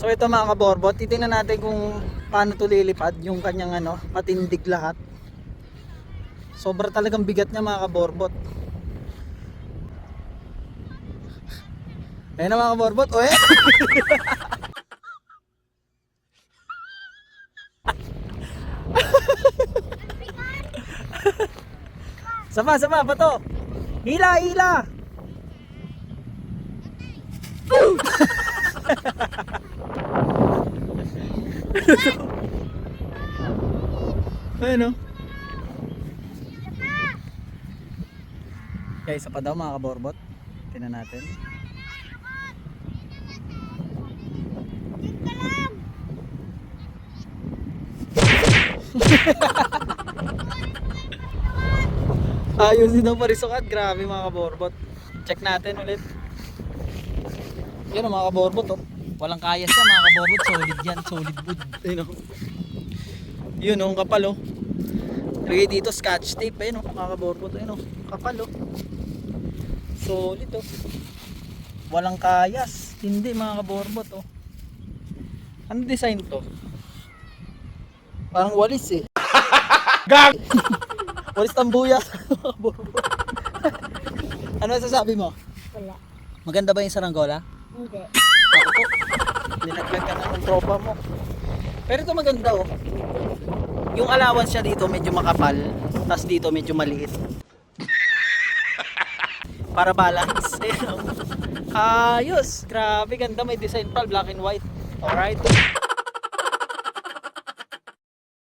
So ito mga kaborbot, titingnan natin kung paano to lilipad yung kanyang ano, patindig lahat. Sobra talagang bigat niya mga kaborbot. Ayun na mga kaborbot, oe! Sama, pato! Hila, hila! Ayun o. Okay, isa pa daw mga kaborbot. Tingnan natin. Ayos din daw parisukat. Grabe mga kaborbot. Check natin ulit. Yan mga kaborbot oh. Walang kaya siya mga kaborbot. Solid yan. Solid wood. Ayun oh. Yun oh. Kapal oh. Lagay dito scotch tape. Ayun oh. Mga kaborbot. Ayun oh. Kapal oh. Solid oh. Walang kayas. Hindi mga kaborbot oh. Ano design to? Parang walis eh. Gag! Walis tambuya. Ano sasabi mo? Wala. Maganda ba yung saranggola? Hindi. Ako po. Dinaglag ka na ng tropa mo. Pero ito maganda oh. Yung allowance siya dito medyo makapal. Tapos dito medyo maliit. Para balance. Ayos. Grabe ganda. May design pa. Black and white. Alright.